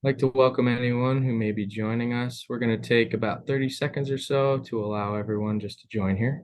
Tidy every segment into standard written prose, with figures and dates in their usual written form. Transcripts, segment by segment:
Like to welcome anyone who may be joining us. We're going to take about 30 seconds or so to allow everyone just to join here.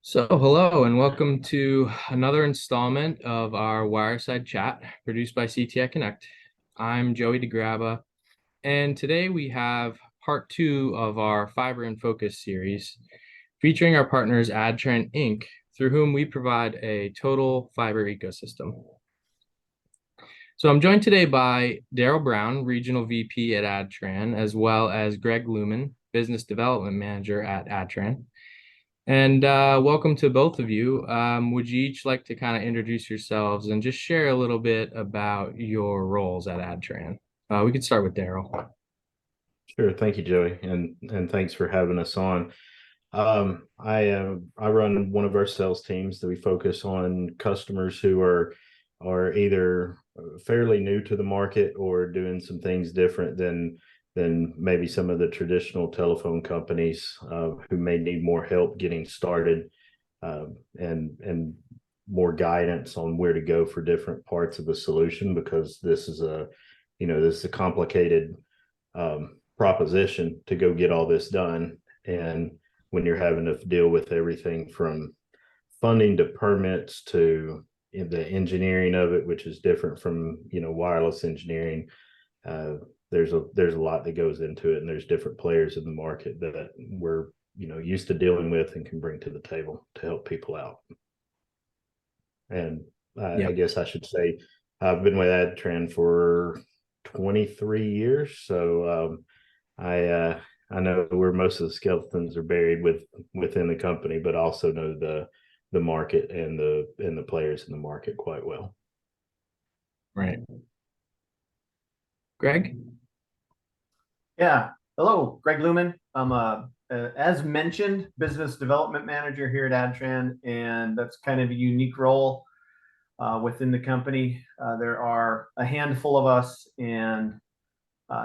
So hello and welcome to another installment of our Wireside Chat produced by CTIconnect. I'm Joey DeGraba, and today we have part 2 of our Fiber in Focus series featuring our partners Adtran Inc., through whom we provide a total fiber ecosystem. So I'm joined today by Daryl Brown, Regional VP at Adtran, as well as Greg Lumen, Business Development Manager at Adtran. And welcome to both of you. Would you each like to kind of introduce yourselves and just share a little bit about your roles at Adtran? We could start with Daryl. Sure. Thank you, Joey, and thanks for having us on. I run one of our sales teams that we focus on customers who are either fairly new to the market or doing some things different than maybe some of the traditional telephone companies who may need more help getting started and more guidance on where to go for different parts of the solution, because this is a complicated proposition to go get all this done. And when you're having to deal with everything from funding to permits to the engineering of it, which is different from wireless engineering, there's a lot that goes into it, and there's different players in the market that we're used to dealing with and can bring to the table to help people out. And I guess I should say I've been with Adtran for 23 years, so I know where most of the skeletons are buried within the company, but also know the market and the players in the market quite well. Right. Greg? Yeah. Hello, Greg Lumen. I'm as mentioned, business development manager here at Adtran, and that's kind of a unique role within the company. There are a handful of us, and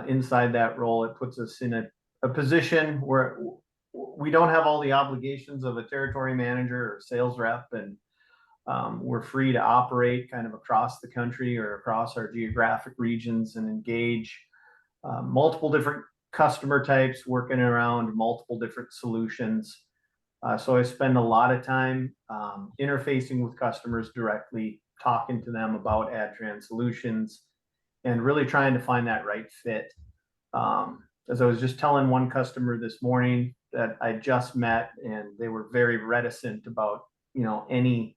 inside that role, it puts us in a position where we don't have all the obligations of a territory manager or sales rep, and we're free to operate kind of across the country or across our geographic regions and engage multiple different customer types, working around multiple different solutions. So I spend a lot of time interfacing with customers directly, talking to them about Adtran solutions, and really trying to find that right fit. As I was just telling one customer this morning that I just met, and they were very reticent about any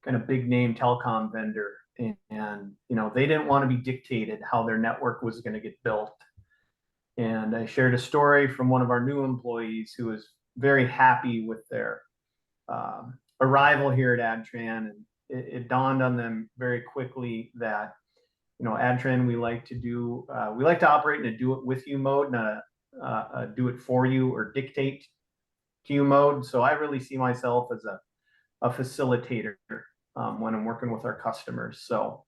kind of big name telecom vendor, and they didn't want to be dictated how their network was going to get built. And I shared a story from one of our new employees who was very happy with their arrival here at Adtran, and it dawned on them very quickly that Adtran, we like to operate in a do it with you mode, not a do it for you or dictate to you mode. So I really see myself as a facilitator when I'm working with our customers. So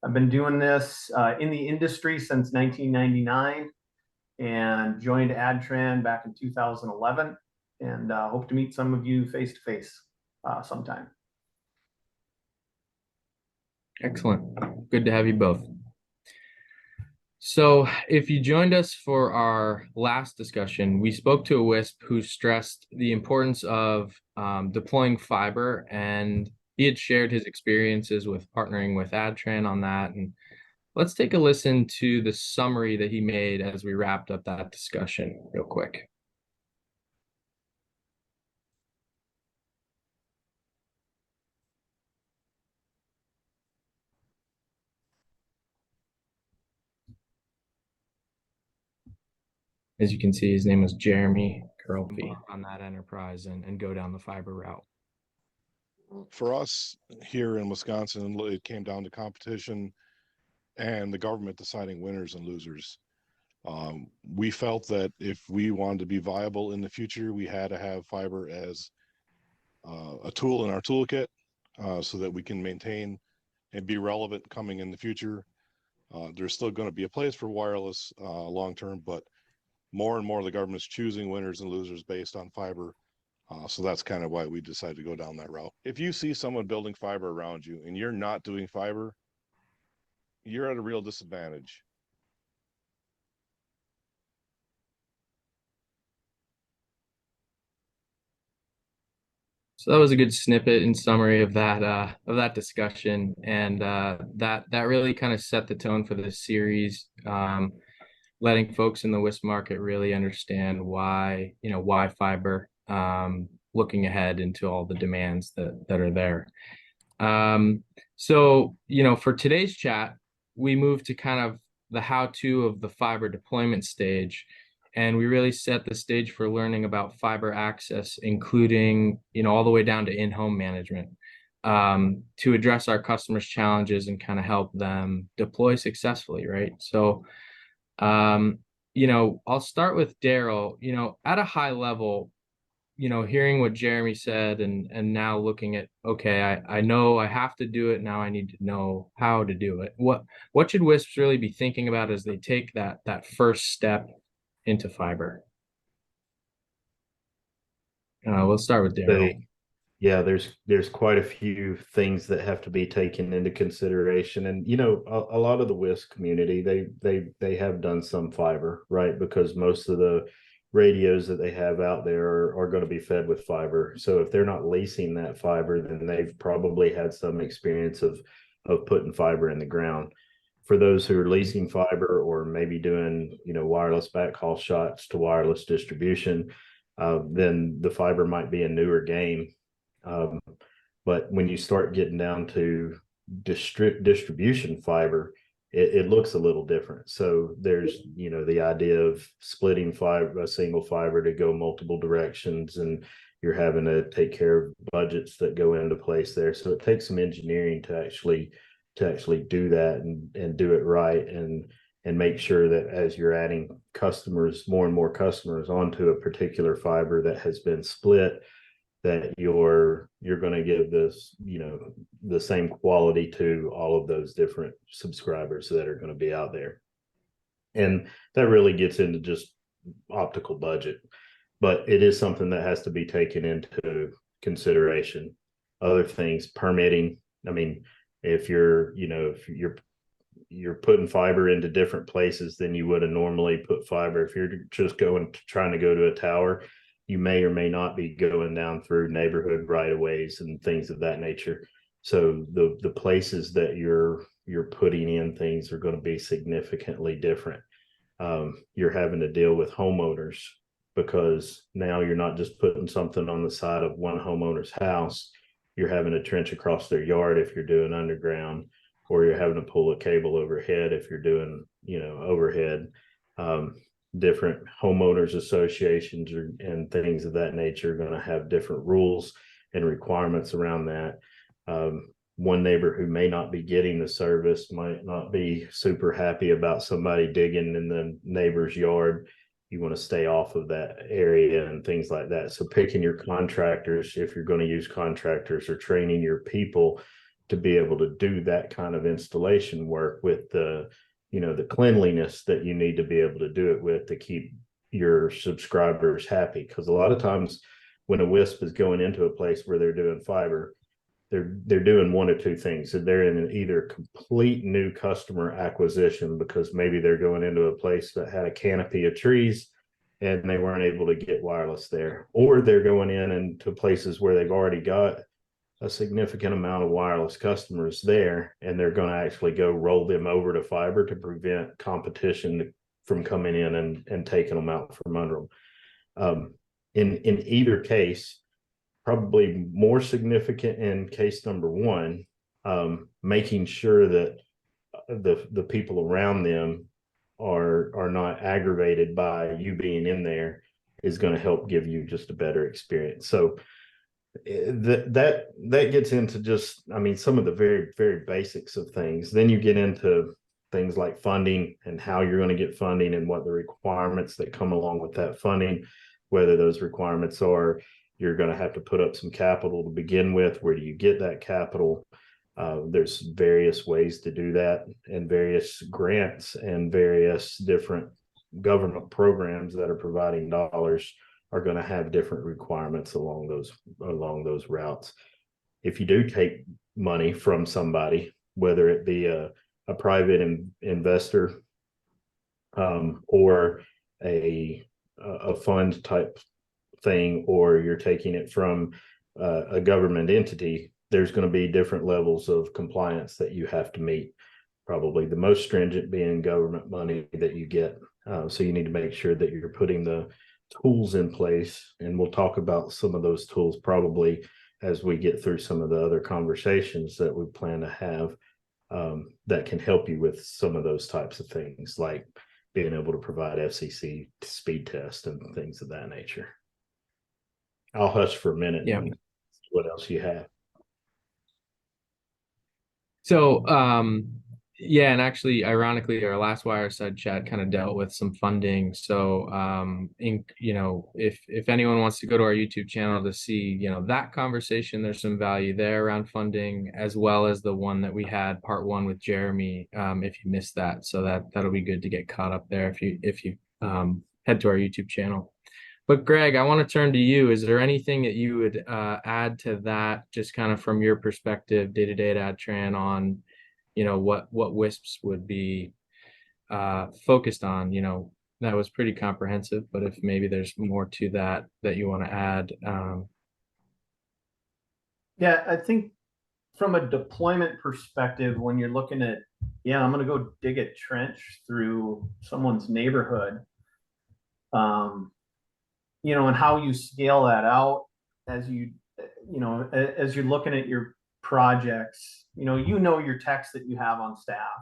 I've been doing this in the industry since 1999 and joined Adtran back in 2011, and hope to meet some of you face to face sometime. Excellent. Good to have you both. So if you joined us for our last discussion, we spoke to a WISP who stressed the importance of deploying fiber, and he had shared his experiences with partnering with Adtran on that. And let's take a listen to the summary that he made as we wrapped up that discussion real quick. As you can see, his name was Jeremy Curlfee on that enterprise and go down the fiber route. For us here in Wisconsin, it came down to competition and the government deciding winners and losers. We felt that if we wanted to be viable in the future, we had to have fiber as a tool in our toolkit so that we can maintain and be relevant coming in the future. There's still going to be a place for wireless long term, but more and more the government's choosing winners and losers based on fiber. So that's kind of why we decided to go down that route. If you see someone building fiber around you and you're not doing fiber, you're at a real disadvantage. So that was a good snippet and summary of that discussion, and that really kind of set the tone for this series, letting folks in the WISP market really understand why fiber, looking ahead into all the demands that are there. So for today's chat, we moved to kind of the how-to of the fiber deployment stage. And we really set the stage for learning about fiber access, including, all the way down to in-home management, to address our customers' challenges and kind of help them deploy successfully, right? So, I'll start with Daryl. At a high level, hearing what Jeremy said and now looking at, okay, I know I have to do it. Now I need to know how to do it. What should WISPs really be thinking about as they take that first step into fiber? We'll start with Daryl. Yeah, there's quite a few things that have to be taken into consideration, and a lot of the WISP community they have done some fiber, right? Because most of the radios that they have out there are going to be fed with fiber. So if they're not leasing that fiber, then they've probably had some experience of putting fiber in the ground. For those who are leasing fiber or maybe doing wireless backhaul shots to wireless distribution, then the fiber might be a newer game. But when you start getting down to distribution fiber, it looks a little different. So there's the idea of splitting a single fiber to go multiple directions, and you're having to take care of budgets that go into place there. So it takes some engineering to actually do that and do it right, and make sure that as you're adding more and more customers onto a particular fiber that has been split, that you're going to give this the same quality to all of those different subscribers that are going to be out there. And that really gets into just optical budget, but it is something that has to be taken into consideration. Other things, permitting. I mean, if you're putting fiber into different places than you would have normally put fiber. If you're just trying to go to a tower, you may or may not be going down through neighborhood right-of-ways and things of that nature. So the places that you're putting in things are going to be significantly different. You're having to deal with homeowners, because now you're not just putting something on the side of one homeowner's house. You're having to trench across their yard if you're doing underground, or you're having to pull a cable overhead if you're doing overhead. Different homeowners associations and things of that nature are going to have different rules and requirements around that. One neighbor who may not be getting the service might not be super happy about somebody digging in the neighbor's yard. You want to stay off of that area and things like that. So picking your contractors, if you're going to use contractors, or training your people to be able to do that kind of installation work with the cleanliness that you need to be able to do it with to keep your subscribers happy. Because a lot of times when a WISP is going into a place where they're doing fiber, they're doing one or two things. So they're in an either complete new customer acquisition, because maybe they're going into a place that had a canopy of trees and they weren't able to get wireless there, or they're going into places where they've already got a significant amount of wireless customers there, and they're going to actually go roll them over to fiber to prevent competition from coming in and taking them out from under them. In either case, probably more significant in case number one, making sure that the people around them are not aggravated by you being in there is going to help give you just a better experience. So that gets into just, some of the very, very basics of things. Then you get into things like funding and how you're going to get funding and what the requirements that come along with that funding, whether those requirements are you're going to have to put up some capital to begin with. Where do you get that capital? There's various ways to do that, and various grants and various different government programs that are providing dollars are going to have different requirements along those routes. If you do take money from somebody, whether it be a private investor or a fund type thing, or you're taking it from a government entity, there's going to be different levels of compliance that you have to meet. Probably the most stringent being government money that you get. So you need to make sure that you're putting the tools in place, and we'll talk about some of those tools probably as we get through some of the other conversations that we plan to have, that can help you with some of those types of things, like being able to provide FCC speed tests and things of that nature. I'll hush for a minute. Yeah. And see what else you have. So, yeah, and actually, ironically, our last Wireside chat kind of dealt with some funding. So, if anyone wants to go to our YouTube channel to see, that conversation, there's some value there around funding, as well as the one that we had, part 1 with Jeremy. If you missed that, so that'll be good to get caught up there if you head to our YouTube channel. But Greg, I want to turn to you. Is there anything that you would add to that, just kind of from your perspective, day-to-day at Adtran, on what WISPs would be focused on? That was pretty comprehensive, but if maybe there's more to that you want to add. Yeah, I think from a deployment perspective, when you're looking at, I'm going to go dig a trench through someone's neighborhood, and how you scale that out as as you're looking at your projects, your techs that you have on staff.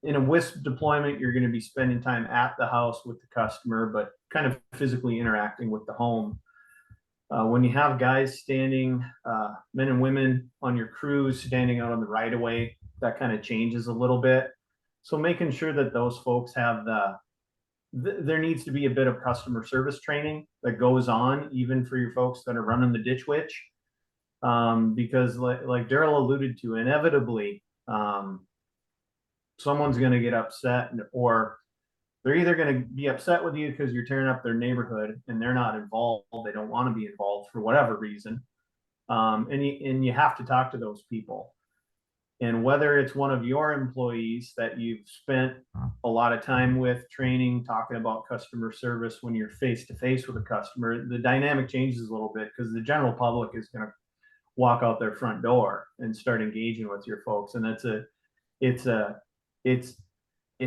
In a WISP deployment, you're going to be spending time at the house with the customer, but kind of physically interacting with the home. When you have guys standing, men and women on your crews standing out on the right of way, that kind of changes a little bit. So making sure that those folks have there needs to be a bit of customer service training that goes on, even for your folks that are running the ditch witch. Because like Daryl alluded to, inevitably, someone's going to get upset, or they're either going to be upset with you because you're tearing up their neighborhood and they're not involved. They don't want to be involved for whatever reason. And you have to talk to those people. And whether it's one of your employees that you've spent a lot of time with training, talking about customer service, when you're face to face with a customer, the dynamic changes a little bit, because the general public is going to walk out their front door and start engaging with your folks. And it's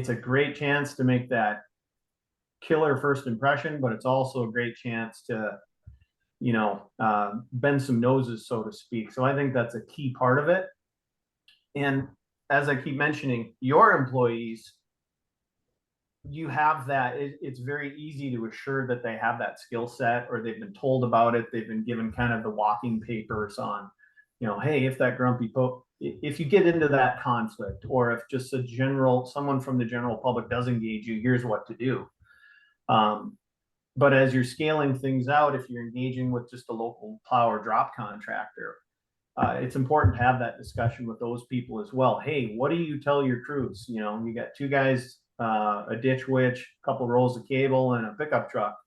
a great chance to make that killer first impression, but it's also a great chance to, bend some noses, so to speak. So I think that's a key part of it. And as I keep mentioning, your employees, you have that. It's very easy to assure that they have that skill set, or they've been told about it. They've been given kind of the walking papers on, hey, if that if you get into that conflict, or if just someone from the general public does engage you, here's what to do. But as you're scaling things out, if you're engaging with just a local plow or drop contractor, it's important to have that discussion with those people as well. Hey, what do you tell your crews? You got 2 guys, a ditch witch, a couple rolls of cable, and a pickup truck.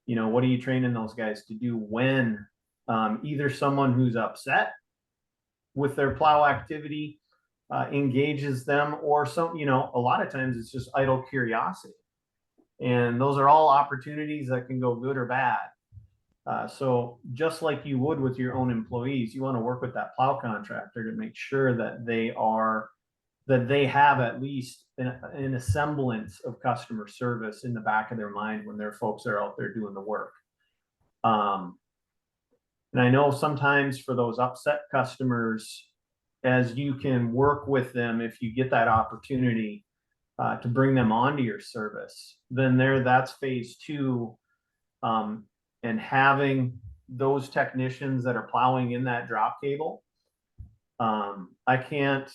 What are you training those guys to do when either someone who's upset with their plow activity engages them, or a lot of times it's just idle curiosity. And those are all opportunities that can go good or bad. So just like you would with your own employees, you want to work with that plow contractor to make sure that they have at least a semblance of customer service in the back of their mind when their folks are out there doing the work. And I know sometimes for those upset customers, as you can work with them, if you get that opportunity to bring them onto your service, then that's phase 2. And having those technicians that are plowing in that drop cable, I can't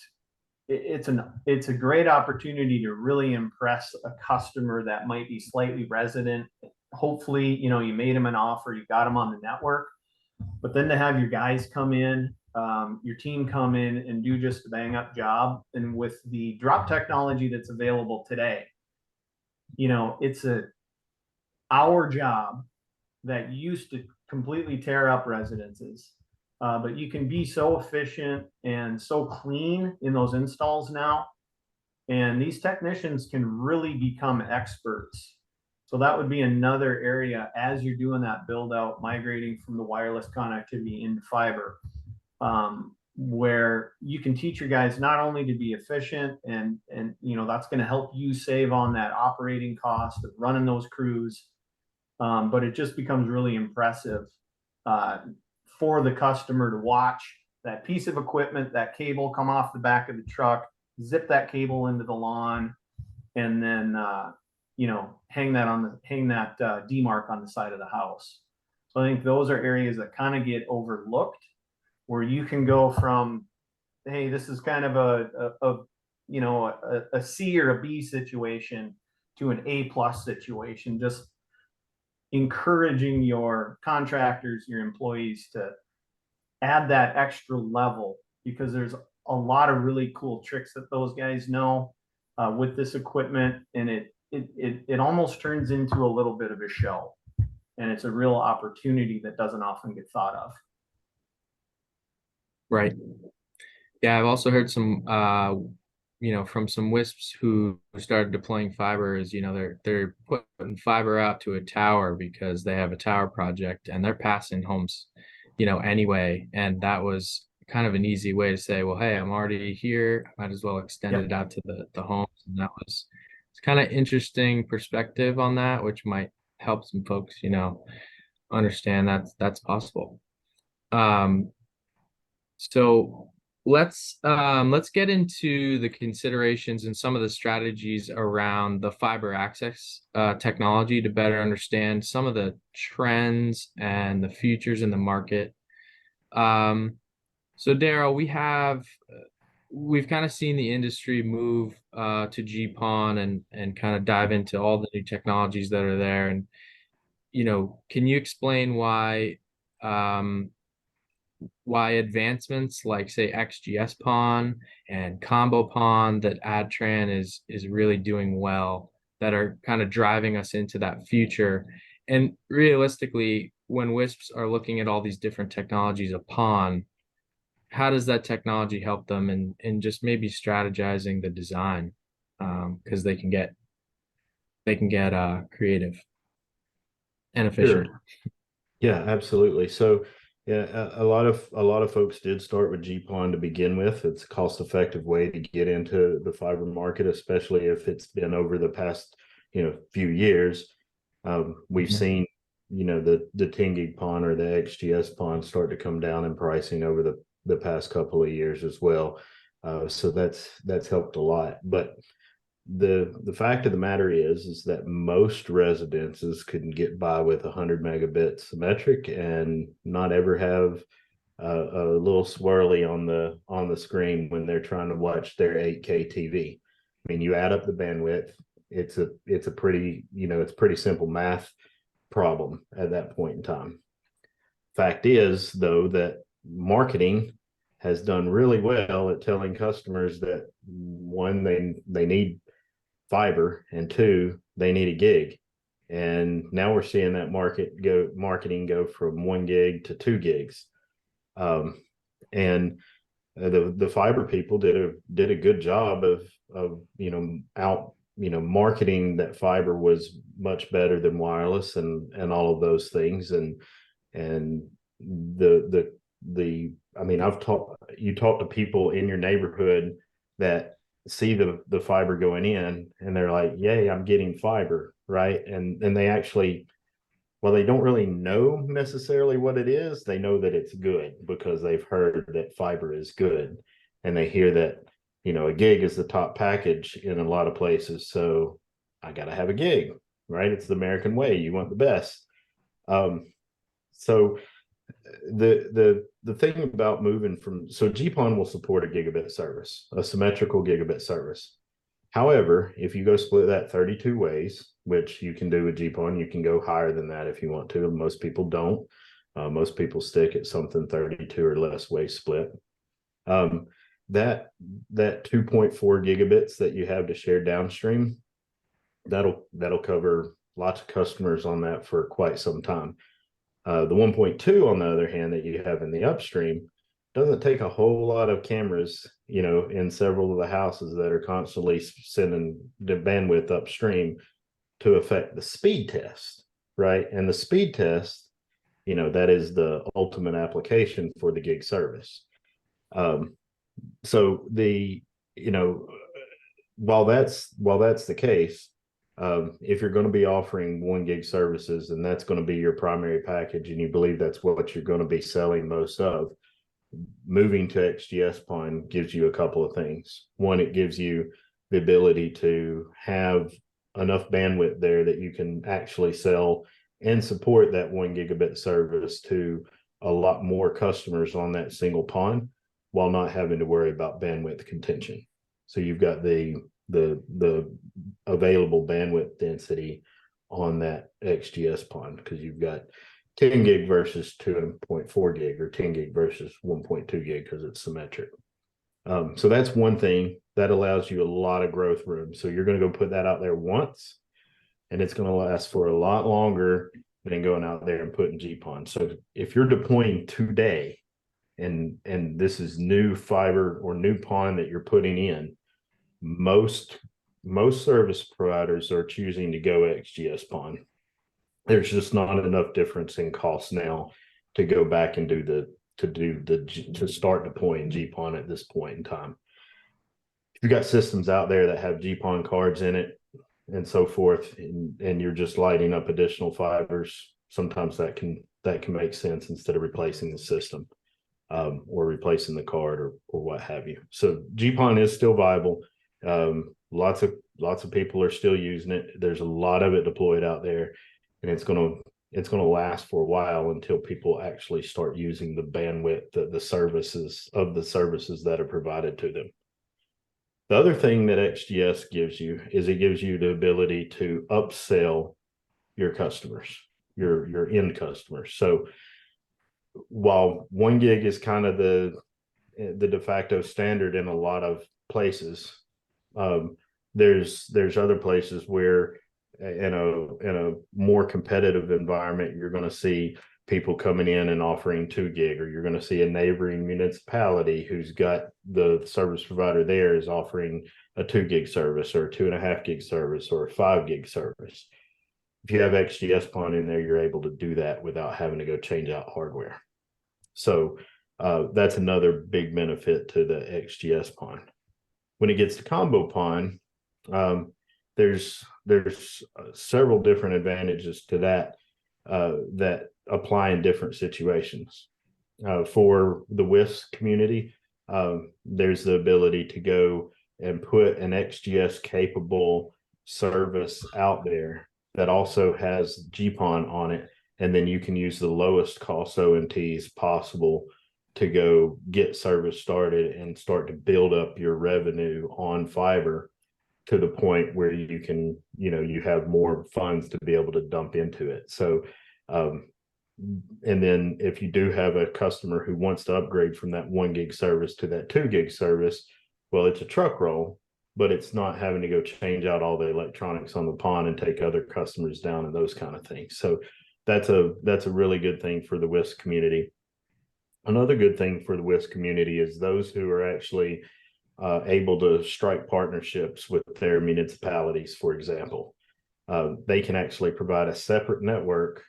it's a great opportunity to really impress a customer that might be slightly resident. Hopefully, you made them an offer, you got them on the network, but then to have your guys come in, your team come in and do just a bang up job. And with the drop technology that's available today, it's our job that used to completely tear up residences. But you can be so efficient and so clean in those installs now. And these technicians can really become experts. So that would be another area as you're doing that build out, migrating from the wireless connectivity into fiber, where you can teach your guys not only to be efficient and that's going to help you save on that operating cost of running those crews, but it just becomes really impressive for the customer to watch that piece of equipment, that cable come off the back of the truck, zip that cable into the lawn, and then hang that demarc on the side of the house. So I think those are areas that kind of get overlooked, where you can go from, hey, this is kind of a C or a B situation to an A+ situation, just encouraging your contractors, your employees to add that extra level, because there's a lot of really cool tricks that those guys know with this equipment, and it almost turns into a little bit of a show, and it's a real opportunity that doesn't often get thought of. Right. Yeah, I've also heard some from some WISPs who started deploying fiber is, they're putting fiber out to a tower because they have a tower project and they're passing homes, anyway. And that was kind of an easy way to say, well, hey, I'm already here, I might as well extend it out to the homes. And it's kind of interesting perspective on that, which might help some folks, understand that's possible. So let's get into the considerations and some of the strategies around the fiber access technology to better understand some of the trends and the futures in the market. So Daryl, we've kind of seen the industry move to GPON and kind of dive into all the new technologies that are there. And can you explain why advancements like, say, XGS-PON and combo PON that Adtran is really doing well, that are kind of driving us into that future? And realistically, when WISPs are looking at all these different technologies of PON, how does that technology help them in just maybe strategizing the design? Because they can get creative and efficient. Sure. Yeah, absolutely. So yeah, a lot of folks did start with GPON to begin with. It's a cost-effective way to get into the fiber market, especially if it's been over the past few years. We've seen the 10 gig PON or the XGS PON start to come down in pricing over the past couple of years as well. So that's helped a lot. But the fact of the matter is that most residences can get by with 100 megabit symmetric and not ever have a little swirly on the screen when they're trying to watch their 8K TV. I mean, you add up the bandwidth, it's a pretty it's pretty simple math problem at that point in time. Fact is, though, that marketing has done really well at telling customers that, one, they need fiber, and two, they need a gig. And now we're seeing that marketing go from 1 gig to 2 gigs. And the fiber people did a good job of marketing that fiber was much better than wireless and all of those things. And I mean, you talk to people in your neighborhood that see the fiber going in, and they're like, yay, I'm getting fiber, right? And they actually, well, they don't really know necessarily what it is. They know that it's good because they've heard that fiber is good, and they hear that a gig is the top package in a lot of places, so I gotta have a gig, right? It's the American way. You want the best. So the thing about moving from, so GPON will support a gigabit service, a symmetrical gigabit service. However, if you go split that 32 ways, which you can do with GPON, you can go higher than that if you want to. Most people don't. Most people stick at something 32 or less way split. That 2.4 gigabits that you have to share downstream, that'll cover lots of customers on that for quite some time. The 1.2, on the other hand, that you have in the upstream doesn't take a whole lot of cameras, in several of the houses that are constantly sending the bandwidth upstream to affect the speed test, right? And the speed test, that is the ultimate application for the gig service. So while that's the case, if you're going to be offering 1 gig services and that's going to be your primary package and you believe that's what you're going to be selling most of, moving to XGS-PON gives you a couple of things. One, it gives you the ability to have enough bandwidth there that you can actually sell and support that 1 gigabit service to a lot more customers on that single PON while not having to worry about bandwidth contention. So you've got the available bandwidth density on that XGS-PON because you've got 10 gig versus 2.4 gig or 10 gig versus 1.2 gig because it's symmetric. So that's one thing that allows you a lot of growth room. So you're going to go put that out there once and it's going to last for a lot longer than going out there and putting GPON. So if you're deploying today and this is new fiber or new PON that you're putting in, most service providers are choosing to go XGS-PON. There's just not enough difference in cost now to go back and to start deploying GPON at this point in time. If you've got systems out there that have GPON cards in it and so forth, and you're just lighting up additional fibers, sometimes that can make sense instead of replacing the system or replacing the card or what have you. So GPON is still viable. Lots of people are still using it. There's a lot of it deployed out there. And it's going to last for a while until people actually start using the bandwidth, the services that are provided to them. The other thing that XGS gives you is it gives you the ability to upsell your customers, your end customers. So while 1 gig is kind of the de facto standard in a lot of places, there's other places where in a more competitive environment, you're going to see people coming in and offering 2 gig, or you're going to see a neighboring municipality who's got the service provider there is offering a 2 gig service or a 2.5 gig service or a 5 gig service. If you have XGS-PON in there, you're able to do that without having to go change out hardware. So that's another big benefit to the XGS-PON. When it gets to combo PON, there's several different advantages to that that apply in different situations. For the WISP community, there's the ability to go and put an XGS capable service out there that also has GPON on it, and then you can use the lowest cost ONTs possible to go get service started and start to build up your revenue on fiber to the point where you can, you have more funds to be able to dump into it. So, and then if you do have a customer who wants to upgrade from that 1 gig service to that 2 gig service, well, it's a truck roll, but it's not having to go change out all the electronics on the PON and take other customers down and those kind of things. So that's a really good thing for the WISP community. Another good thing for the WISP community is those who are actually able to strike partnerships with their municipalities, for example. They can actually provide a separate network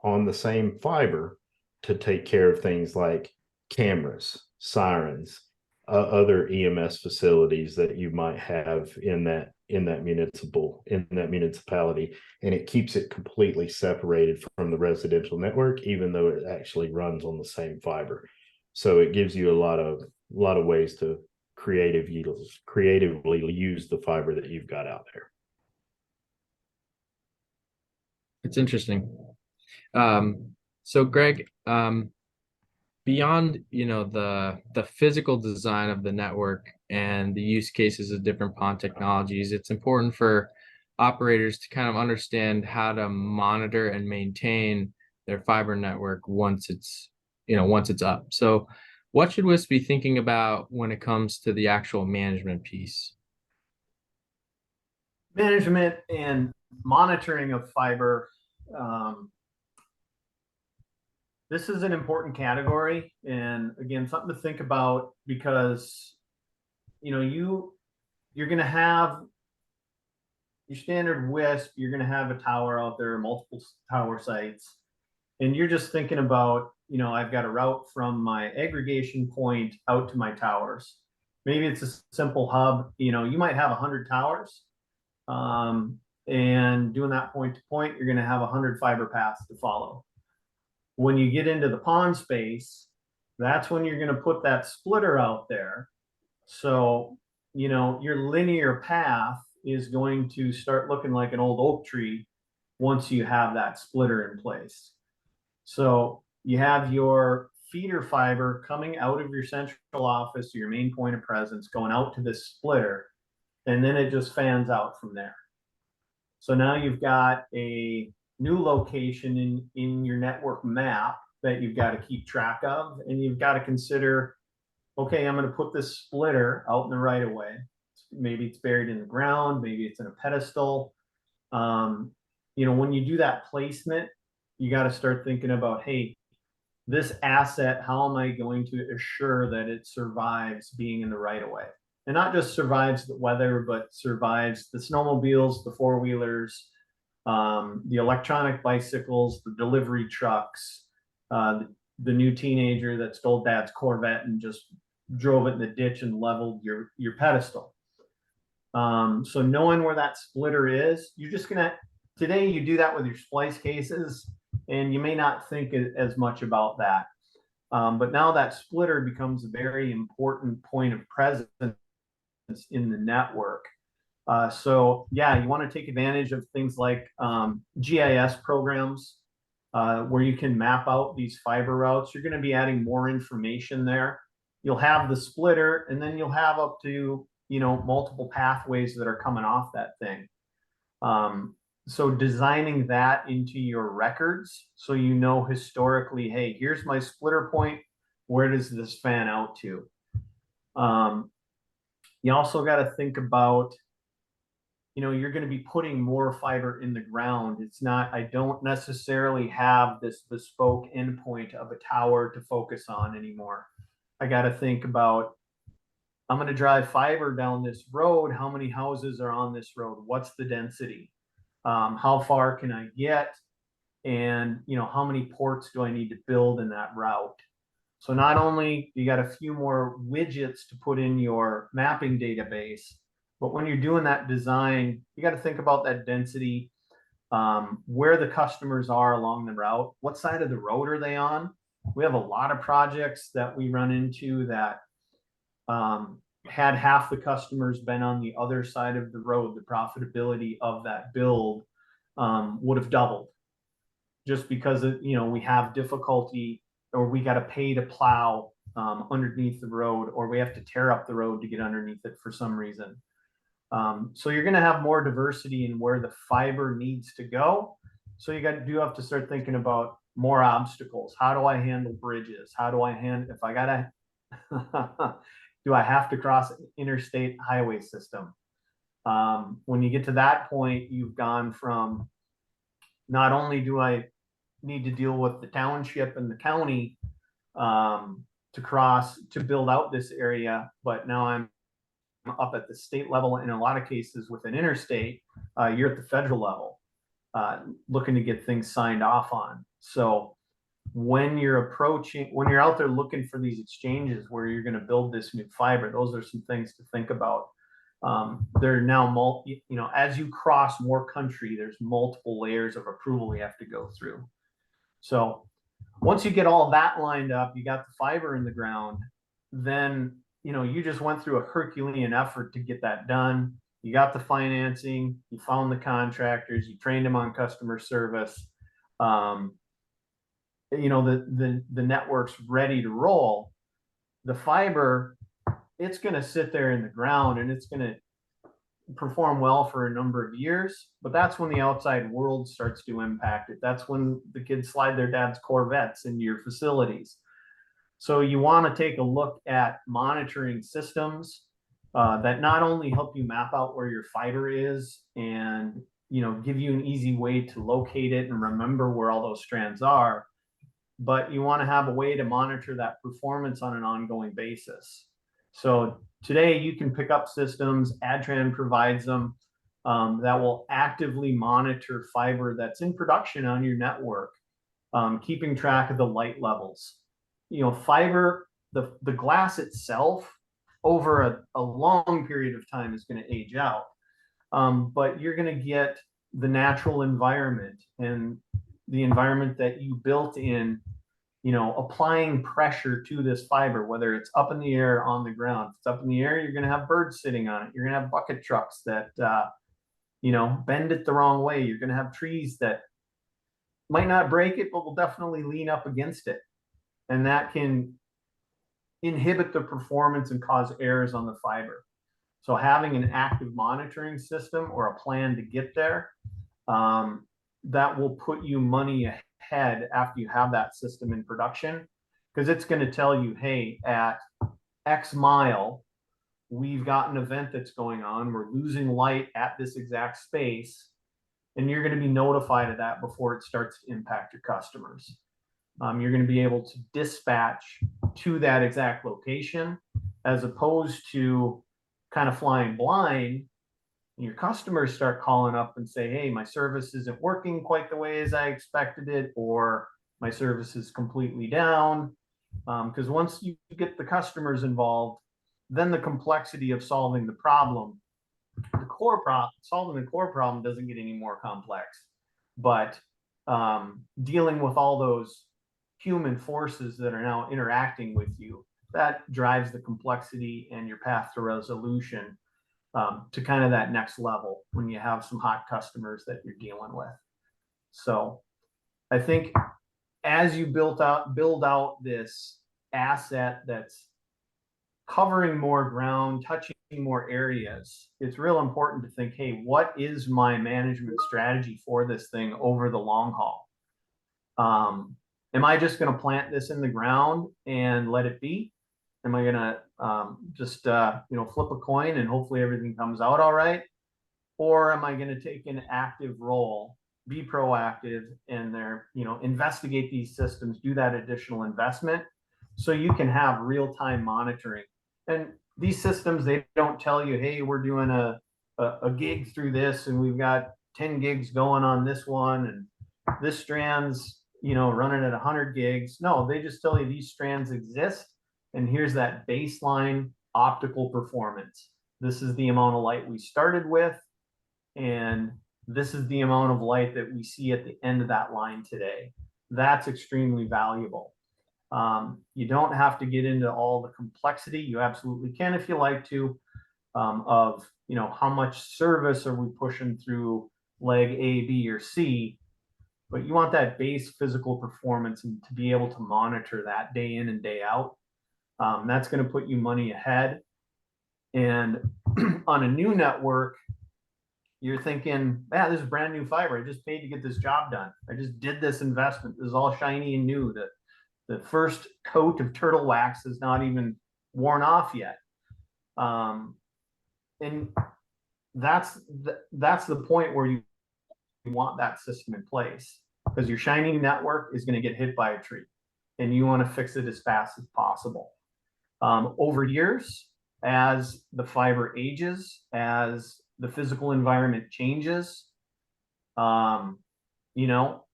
on the same fiber to take care of things like cameras, sirens, other EMS facilities that you might have in that municipality, and it keeps it completely separated from the residential network, even though it actually runs on the same fiber. So it gives you a lot of ways to creatively use the fiber that you've got out there. It's interesting. So Greg, beyond, the physical design of the network and the use cases of different PON technologies, it's important for operators to kind of understand how to monitor and maintain their fiber network once it's up. So what should WISP be thinking about when it comes to the actual management piece? Management and monitoring of fiber. This is an important category, and again, something to think about, because you're going to have your standard WISP. You're going to have a tower out there, multiple tower sites, and you're just thinking about, I've got a route from my aggregation point out to my towers. Maybe it's a simple hub. You might have 100 towers, and doing that point to point, you're going to have 100 fiber paths to follow. When you get into the PON space, that's when you're going to put that splitter out there. So, your linear path is going to start looking like an old oak tree once you have that splitter in place. So you have your feeder fiber coming out of your central office, your main point of presence, going out to this splitter, and then it just fans out from there. So now you've got a new location in your network map that you've got to keep track of, and you've got to consider, okay, I'm going to put this splitter out in the right of way. Maybe it's buried in the ground, maybe it's in a pedestal. When you do that placement, you got to start thinking about, hey, this asset, how am I going to assure that it survives being in the right of way? And not just survives the weather, but survives the snowmobiles, the four-wheelers, the electronic bicycles, the delivery trucks, the new teenager that stole dad's Corvette and just drove it in the ditch and leveled your pedestal. So knowing where that splitter is, you're just today you do that with your splice cases, and you may not think as much about that. But now that splitter becomes a very important point of presence in the network. So yeah, you want to take advantage of things like GIS programs where you can map out these fiber routes. You're going to be adding more information there. You'll have the splitter, and then you'll have up to multiple pathways that are coming off that thing. So designing that into your records, so historically, hey, here's my splitter point. Where does this fan out to? You also got to think about, you're going to be putting more fiber in the ground. It's not, I don't necessarily have this bespoke endpoint of a tower to focus on anymore. I got to think about, I'm going to drive fiber down this road. How many houses are on this road? What's the density? How far can I get? And, how many ports do I need to build in that route? So not only you got a few more widgets to put in your mapping database, but when you're doing that design, you got to think about that density, where the customers are along the route, what side of the road are they on? We have a lot of projects that we run into that had half the customers been on the other side of the road, the profitability of that build would have doubled, just because we have difficulty, or we got to pay to plow underneath the road, or we have to tear up the road to get underneath it for some reason. So you're going to have more diversity in where the fiber needs to go. So you have to start thinking about more obstacles. How do I handle bridges? How do I handle, if I got to, do I have to cross an interstate highway system? When you get to that point, you've gone from, not only do I need to deal with the township and the county to build out this area, but now I'm up at the state level. In a lot of cases with an interstate, you're at the federal level looking to get things signed off on. So when you're out there looking for these exchanges where you're going to build this new fiber, those are some things to think about. There are now as you cross more country, there's multiple layers of approval you have to go through. So once you get all that lined up, you got the fiber in the ground, then you just went through a Herculean effort to get that done. You got the financing, you found the contractors, you trained them on customer service. the network's ready to roll, the fiber, it's going to sit there in the ground and it's going to perform well for a number of years, but that's when the outside world starts to impact it. That's when the kids slide their dad's Corvettes into your facilities. So you want to take a look at monitoring systems that not only help you map out where your fiber is and give you an easy way to locate it and remember where all those strands are, but you want to have a way to monitor that performance on an ongoing basis. So today you can pick up systems, Adtran provides them, that will actively monitor fiber that's in production on your network, keeping track of the light levels. Fiber, the glass itself over a long period of time is going to age out. But you're going to get the natural environment and the environment that you built in, applying pressure to this fiber, whether it's up in the air, on the ground. If it's up in the air, you're going to have birds sitting on it. You're going to have bucket trucks that, bend it the wrong way. You're going to have trees that might not break it, but will definitely lean up against it. And that can inhibit the performance and cause errors on the fiber. So having an active monitoring system or a plan to get there, that will put you money ahead after you have that system in production, because it's going to tell you, hey, at X mile, we've got an event that's going on. We're losing light at this exact space, and you're going to be notified of that before it starts to impact your customers. You're going to be able to dispatch to that exact location, as opposed to kind of flying blind. Your customers start calling up and say, hey, my service isn't working quite the way as I expected it, or my service is completely down. Because once you get the customers involved, then the complexity of solving the problem, solving the core problem doesn't get any more complex. But dealing with all those human forces that are now interacting with you, that drives the complexity and your path to resolution to kind of that next level when you have some hot customers that you're dealing with. So I think as you build out this asset that's covering more ground, touching more areas, it's real important to think, hey, what is my management strategy for this thing over the long haul? Am I just going to plant this in the ground and let it be? Am I going to just flip a coin and hopefully everything comes out all right? Or am I going to take an active role, be proactive, and investigate these systems, do that additional investment so you can have real-time monitoring? And these systems, they don't tell you, hey, we're doing a gig through this and we've got 10 gigs going on this one and this strand's running at 100 gigs. No, they just tell you these strands exist, and here's that baseline optical performance. This is the amount of light we started with, and this is the amount of light that we see at the end of that line today. That's extremely valuable. You don't have to get into all the complexity. You absolutely can if you like to, of how much service are we pushing through leg A, B, or C. But you want that base physical performance and to be able to monitor that day in and day out. That's going to put you money ahead. And on a new network, you're thinking, man, this is brand new fiber. I just paid to get this job done. I just did this investment. This is all shiny and new. The first coat of turtle wax is not even worn off yet. And that's the point where you want that system in place, because your shiny network is going to get hit by a tree and you want to fix it as fast as possible. Over years, as the fiber ages, as the physical environment changes,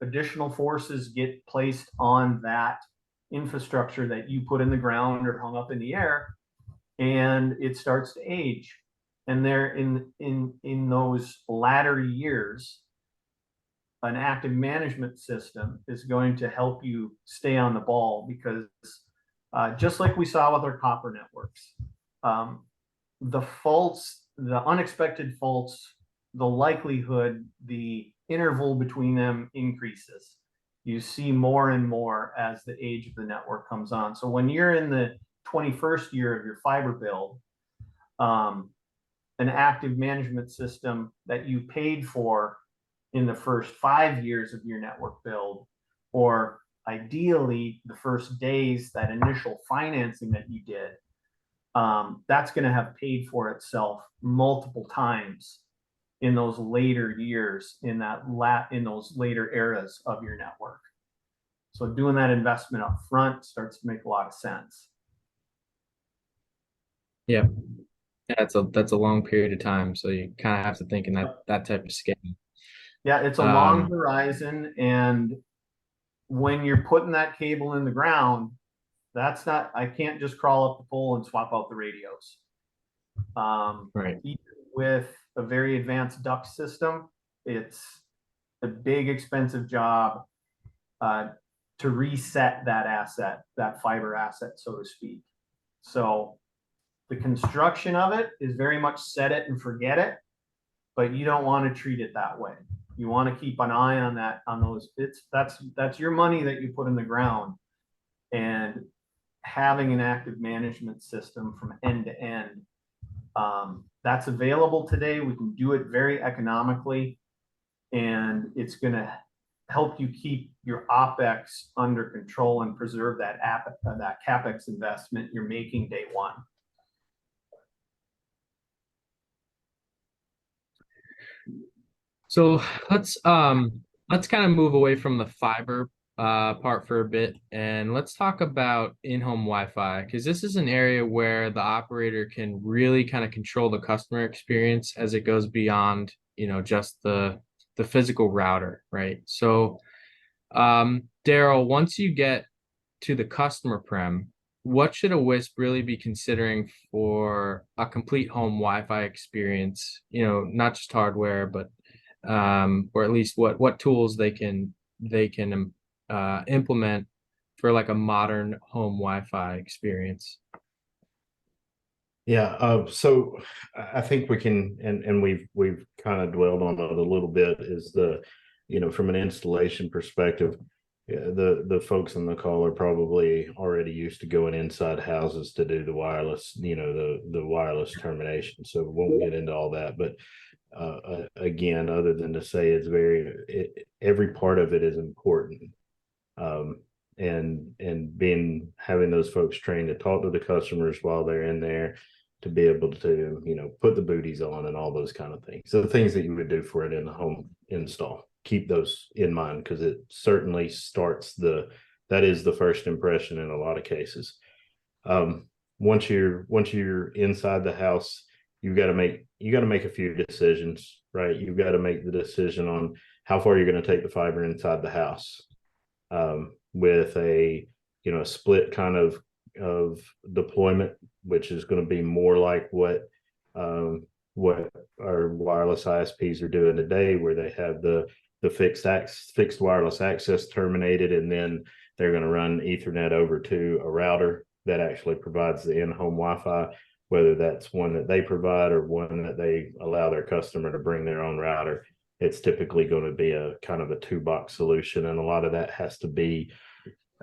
additional forces get placed on that infrastructure that you put in the ground or hung up in the air, and it starts to age. And there in those latter years, an active management system is going to help you stay on the ball, because just like we saw with our copper networks, the faults, the unexpected faults, the likelihood, the interval between them increases. you see more and more as the age of the network comes on. So when you're in the 21st year of your fiber build, an active management system that you paid for in the first 5 years of your network build, or ideally the first days, that initial financing that you did, that's going to have paid for itself multiple times in those later years, in those later eras of your network. So doing that investment up front starts to make a lot of sense. Yeah. That's a long period of time. So you kind of have to think in that type of scale. Yeah, it's a long horizon, and when you're putting that cable in the ground, I can't just crawl up the pole and swap out the radios. Right. Even with a very advanced duct system, it's a big, expensive job to reset that asset, that fiber asset, so to speak. So the construction of it is very much set it and forget it, but you don't want to treat it that way. You want to keep an eye on those. That's your money that you put in the ground, and having an active management system from end to end, that's available today. We can do it very economically, and it's going to help you keep your OpEx under control and preserve that CapEx investment you're making day one. So let's kind of move away from the fiber part for a bit, and let's talk about in-home Wi-Fi, because this is an area where the operator can really kind of control the customer experience as it goes beyond, just the physical router, right? So Daryl, once you get to the customer prem, what should a WISP really be considering for a complete home Wi-Fi experience? Not just hardware, but or at least what tools they can implement for like a modern home Wi-Fi experience. Yeah, so I think we can, and we've kind of dwelled on it a little bit, is from an installation perspective, the folks on the call are probably already used to going inside houses to do the wireless, the wireless termination. So we won't get into all that, but again, other than to say every part of it is important, and having those folks trained to talk to the customers while they're in there, to be able to put the booties on and all those kind of things. So the things that you would do for it in the home install, keep those in mind, because it certainly that is the first impression in a lot of cases. Once you're inside the house, you got to make a few decisions, right? You've got to make the decision on how far you're going to take the fiber inside the house, with a split kind of deployment, which is going to be more like what our wireless ISPs are doing today, where they have the fixed wireless access terminated, and then they're going to run Ethernet over to a router that actually provides the in-home Wi-Fi, whether that's one that they provide or one that they allow their customer to bring their own router. It's typically going to be a kind of a two-box solution, and a lot of that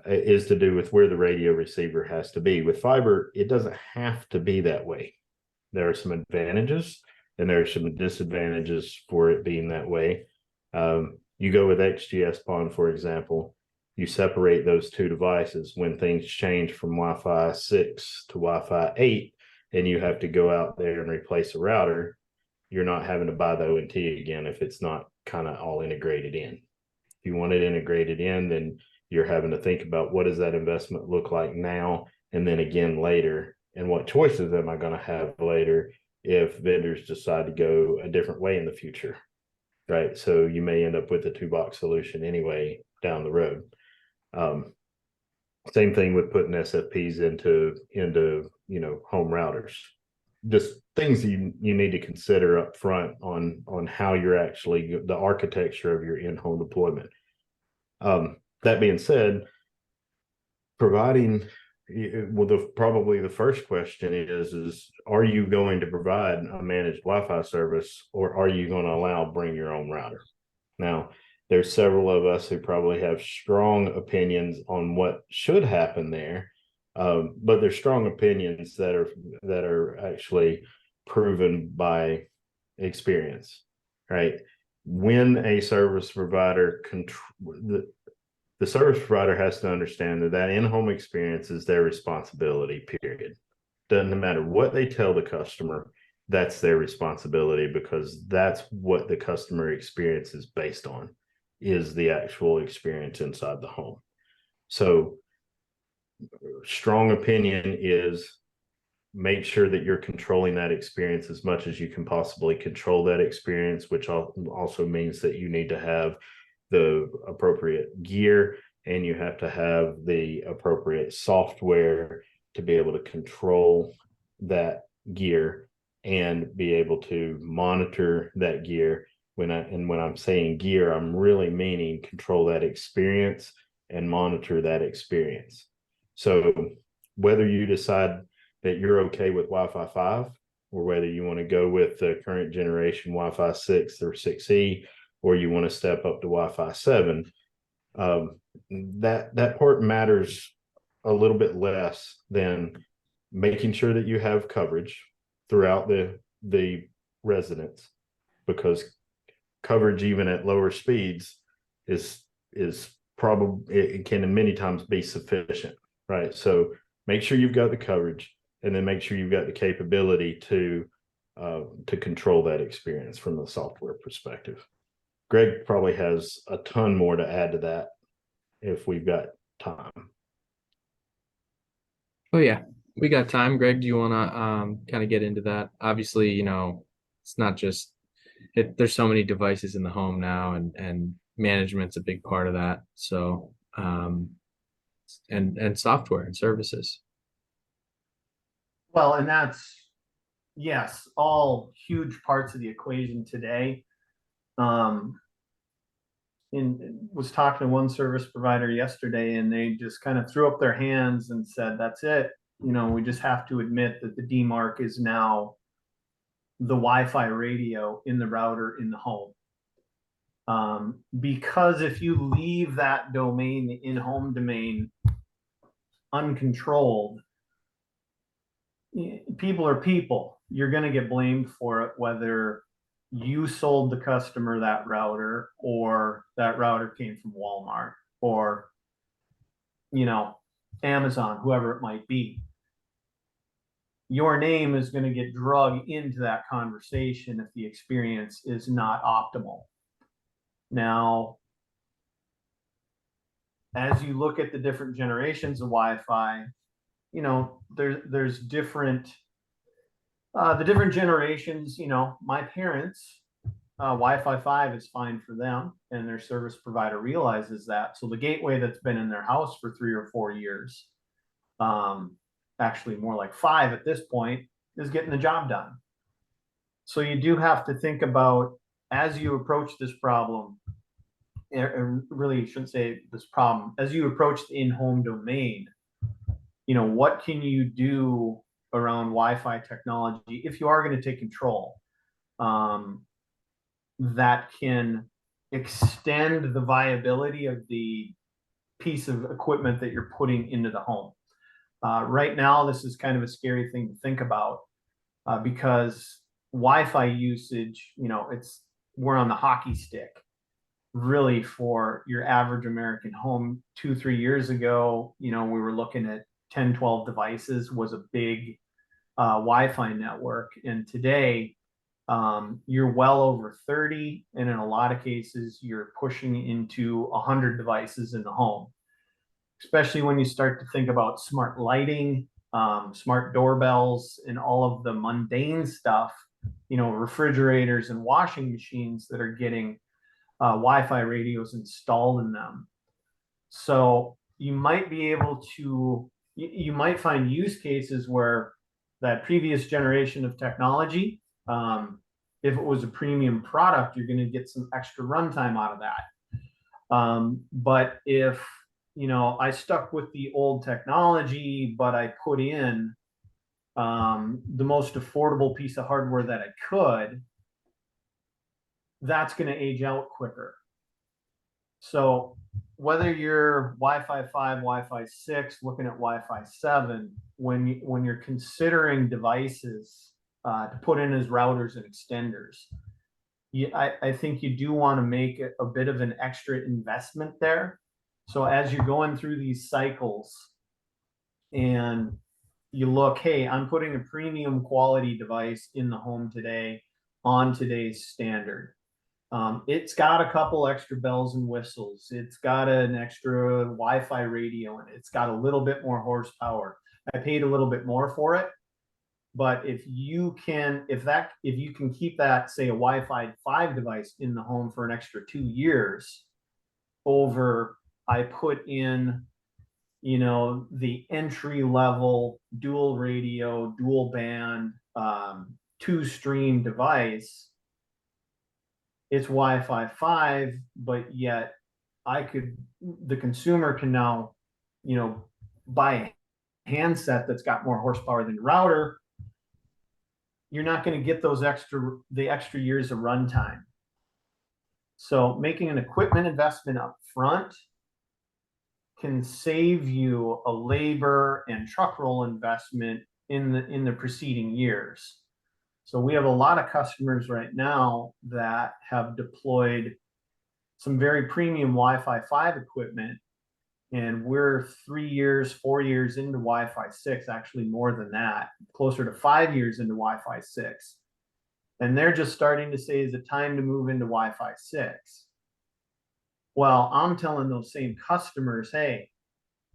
is to do with where the radio receiver has to be. With fiber, it doesn't have to be that way. There are some advantages and there are some disadvantages for it being that way. You go with XGS-PON, for example, you separate those two devices. When things change from Wi-Fi 6 to Wi-Fi 8, and you have to go out there and replace a router, you're not having to buy the ONT again if it's not kind of all integrated in. If you want it integrated in, then you're having to think about, what does that investment look like now, and then again later, and what choices am I going to have later if vendors decide to go a different way in the future, right? So you may end up with a two-box solution anyway down the road. Same thing with putting SFPs into home routers. Just things you need to consider up front on how you're actually the architecture of your in-home deployment. That being said, probably the first question is are you going to provide a managed Wi-Fi service, or are you going to bring your own router? Now, There's several of us who probably have strong opinions on what should happen there, but there's strong opinions that are actually proven by experience, right? When a service provider the service provider has to understand that in-home experience is their responsibility, period. Doesn't matter what they tell the customer, that's their responsibility, because that's what the customer experience is based on, is the actual experience inside the home. So strong opinion is make sure that you're controlling that experience as much as you can possibly control that experience, which also means that you need to have the appropriate gear and you have to have the appropriate software to be able to control that gear and be able to monitor that gear. When I'm saying gear, I'm really meaning control that experience and monitor that experience. So whether you decide that you're okay with Wi-Fi 5 or whether you want to go with the current generation Wi-Fi 6 or 6E, or you want to step up to Wi-Fi 7, that part matters a little bit less than making sure that you have coverage throughout the residence, because coverage even at lower speeds is probably, it can many times be sufficient, right? So make sure you've got the coverage, and then make sure you've got the capability to control that experience from the software perspective. Greg probably has a ton more to add to that if we've got time. Oh yeah, we got time. Greg, do you want to kind of get into that? Obviously, it's not just there's so many devices in the home now, and management's a big part of that. So and software and services. Well, and that's, yes, all huge parts of the equation today. Was talking to one service provider yesterday, and they just kind of threw up their hands and said, that's it. We just have to admit that the DMARC is now the Wi-Fi radio in the router in the home. Because if you leave that domain, the in-home domain, uncontrolled, people are people. You're going to get blamed for it, whether you sold the customer that router or that router came from Walmart or, Amazon, whoever it might be. Your name is going to get dragged into that conversation if the experience is not optimal. Now, as you look at the different generations of Wi-Fi, there's different, the different generations. My parents, Wi-Fi 5 is fine for them, and their service provider realizes that. So the gateway that's been in their house for 3 or 4 years, actually more like 5 at this point, is getting the job done. So you do have to think about, as you approach this problem, really shouldn't say this problem, as you approach the in-home domain, what can you do around Wi-Fi technology if you are going to take control, that can extend the viability of the piece of equipment that you're putting into the home. Right now, this is kind of a scary thing to think about, because Wi-Fi usage, we're on the hockey stick, really, for your average American home. 2-3 years ago, we were looking at 10-12 devices was a big Wi-Fi network. And today, you're well over 30. And in a lot of cases, you're pushing into 100 devices in the home, especially when you start to think about smart lighting, smart doorbells, and all of the mundane stuff, refrigerators and washing machines that are getting Wi-Fi radios installed in them. So you might be able to, you might find use cases where that previous generation of technology, if it was a premium product, you're going to get some extra runtime out of that. But if, I stuck with the old technology, but I put in the most affordable piece of hardware that I could, that's going to age out quicker. So whether you're Wi-Fi 5, Wi-Fi 6, looking at Wi-Fi 7, when you're considering devices to put in as routers and extenders, I think you do want to make a bit of an extra investment there. So as you're going through these cycles and you look, hey, I'm putting a premium quality device in the home today on today's standard. It's got a couple extra bells and whistles. It's got an extra Wi-Fi radio and it's got a little bit more horsepower. I paid a little bit more for it, but if you can keep that, say, a Wi-Fi 5 device in the home for an extra 2 years over, I put in, the entry level dual radio, dual band, 2-stream device. It's Wi-Fi 5, but yet the consumer can now, buy a handset that's got more horsepower than the router. You're not going to get the extra years of runtime. So making an equipment investment up front can save you a labor and truck roll investment in the preceding years. So we have a lot of customers right now that have deployed some very premium Wi-Fi 5 equipment, and we're 3 years, 4 years into Wi-Fi 6, actually more than that, closer to 5 years into Wi-Fi 6. And they're just starting to say, is it time to move into Wi-Fi 6? Well, I'm telling those same customers, hey,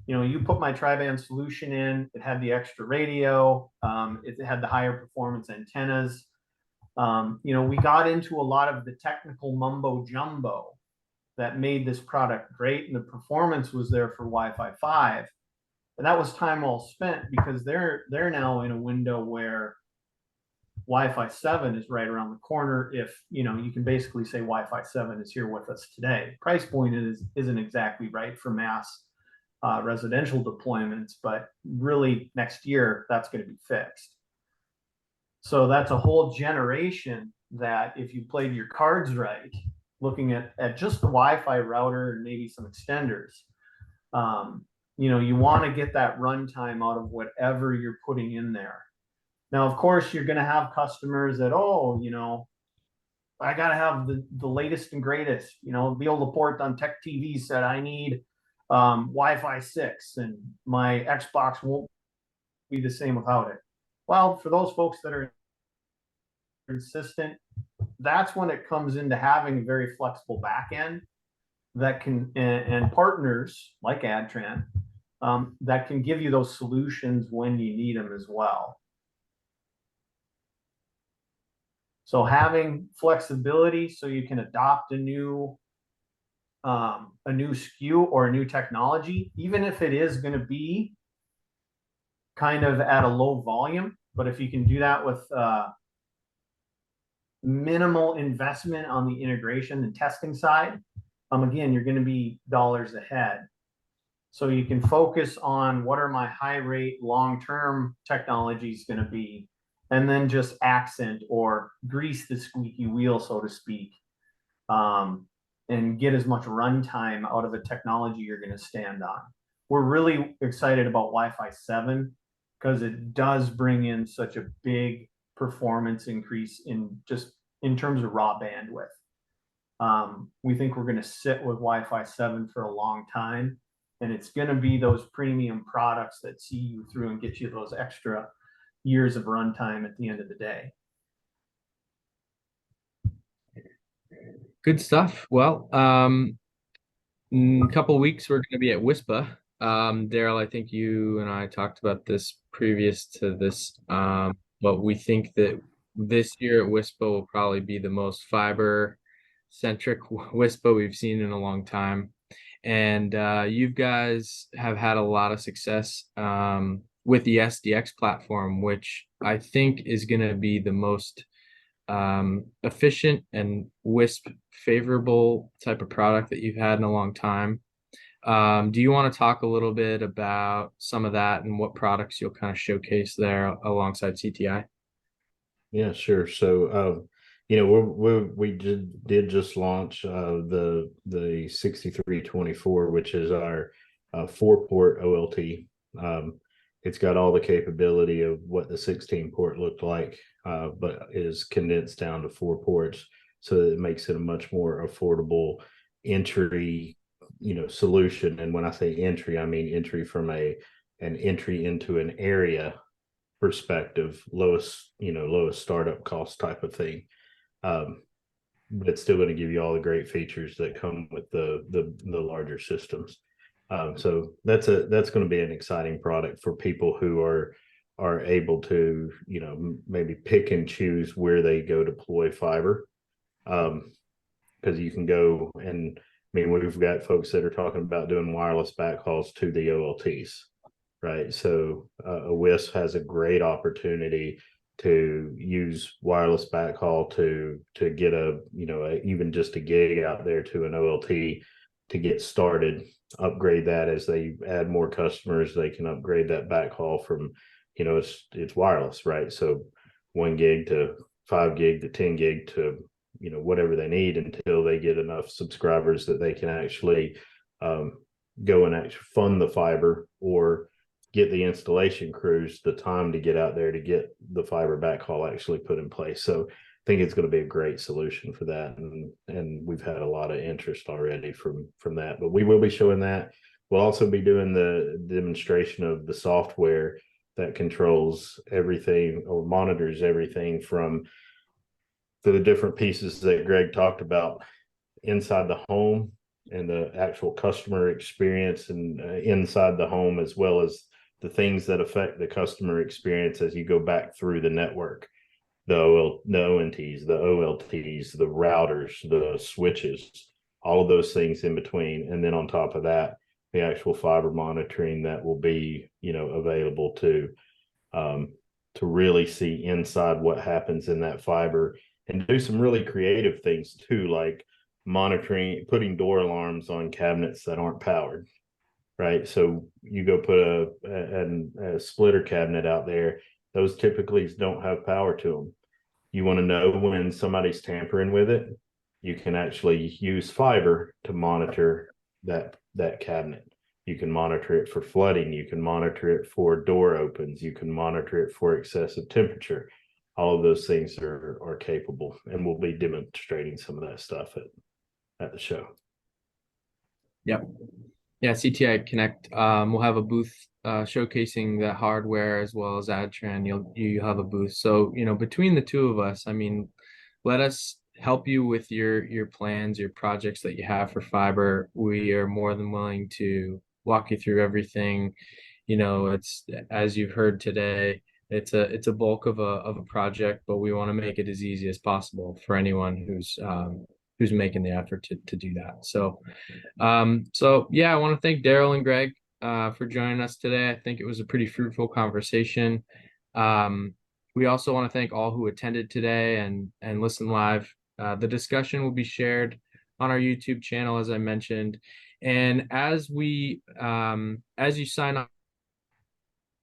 you put my tri-band solution in, it had the extra radio, it had the higher performance antennas. We got into a lot of the technical mumbo jumbo that made this product great, and the performance was there for Wi-Fi 5. And that was time well spent, because they're now in a window where Wi-Fi 7 is right around the corner. If you can basically say Wi-Fi 7 is here with us today. Price point isn't exactly right for mass residential deployments, but really next year that's going to be fixed. So that's a whole generation that, if you played your cards right, looking at just the Wi-Fi router and maybe some extenders, you want to get that runtime out of whatever you're putting in there. Now, of course, you're going to have customers that, I got to have the latest and greatest. Bill Laporte on Tech TV said I need Wi-Fi 6, and my Xbox won't be the same without it. Well, for those folks that are consistent, that's when it comes into having a very flexible back end that can, and partners like Adtran, that can give you those solutions when you need them as well. So having flexibility so you can adopt a new SKU or a new technology, even if it is going to be kind of at a low volume, but if you can do that with minimal investment on the integration and testing side, again, you're going to be dollars ahead. So you can focus on what are my high rate long-term technologies going to be, and then just accent or grease the squeaky wheel, so to speak, and get as much runtime out of a technology you're going to stand on. We're really excited about Wi-Fi 7 because it does bring in such a big performance increase in terms of raw bandwidth. We think we're going to sit with Wi-Fi 7 for a long time, and it's going to be those premium products that see you through and get you those extra years of runtime at the end of the day. Good stuff. Well, in a couple of weeks, we're going to be at WISPA. Daryl, I think you and I talked about this previous to this, but we think that this year at WISPA will probably be the most fiber-centric WISPA we've seen in a long time. And you guys have had a lot of success with the SDX platform, which I think is going to be the most efficient and WISP favorable type of product that you've had in a long time. Do you want to talk a little bit about some of that and what products you'll kind of showcase there alongside CTI? Yeah, sure. So we did just launch the 6324, which is our 4-port OLT. It's got all the capability of what the 16-port looked like, but is condensed down to 4 ports, so that it makes it a much more affordable entry, solution. And when I say entry, I mean entry from an entry into an area perspective, lowest startup cost type of thing. But it's still going to give you all the great features that come with the larger systems. So that's going to be an exciting product for people who are able to, maybe pick and choose where they go deploy fiber. Because you can go, and I mean, we've got folks that are talking about doing wireless backhauls to the OLTs, right? So a WISP has a great opportunity to use wireless backhaul to get even just a gig out there to an OLT to get started. Upgrade that as they add more customers. They can upgrade that backhaul from, it's wireless, right? So 1 gig to 5 gig to 10 gig to whatever they need, until they get enough subscribers that they can actually go and actually fund the fiber, or get the installation crews the time to get out there to get the fiber backhaul actually put in place. So I think it's going to be a great solution for that, and we've had a lot of interest already from that. But we will be showing that. We'll also be doing the demonstration of the software that controls everything or monitors everything from the different pieces that Greg talked about inside the home, and the actual customer experience, and inside the home, as well as the things that affect the customer experience as you go back through the network, the ONTs, the OLTs, the routers, the switches, all of those things in between. And then on top of that, the actual fiber monitoring that will be, available to really see inside what happens in that fiber, and do some really creative things too, like monitoring, putting door alarms on cabinets that aren't powered. Right. So you go put a splitter cabinet out there, those typically don't have power to them. You want to know when somebody's tampering with it, you can actually use fiber to monitor that cabinet. You can monitor it for flooding. You can monitor it for door opens. You can monitor it for excessive temperature. All of those things are capable, and we'll be demonstrating some of that stuff at the show. Yep. Yeah, CTIconnect. We'll have a booth showcasing the hardware, as well as Adtran. You'll have a booth. So, between the two of us, I mean, let us help you with your plans, your projects that you have for fiber. We are more than willing to walk you through everything. It's, as you've heard today, it's a bulk of a project, but we want to make it as easy as possible for anyone who's making the effort to do that. So yeah, I want to thank Daryl and Greg for joining us today. I think it was a pretty fruitful conversation. We also want to thank all who attended today and listened live. The discussion will be shared on our YouTube channel, as I mentioned. And as you sign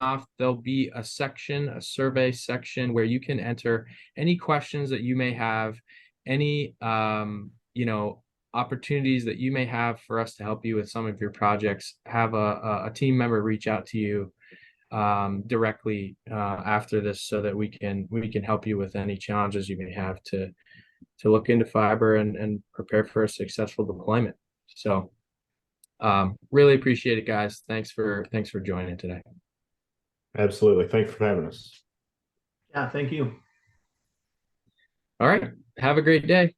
off, there'll be a survey section, where you can enter any questions that you may have, any opportunities that you may have for us to help you with some of your projects. Have a team member reach out to you directly after this, so that we can help you with any challenges you may have to look into fiber and prepare for a successful deployment. So really appreciate it, guys. Thanks for joining today. Absolutely. Thanks for having us. Yeah, thank you. All right. Have a great day.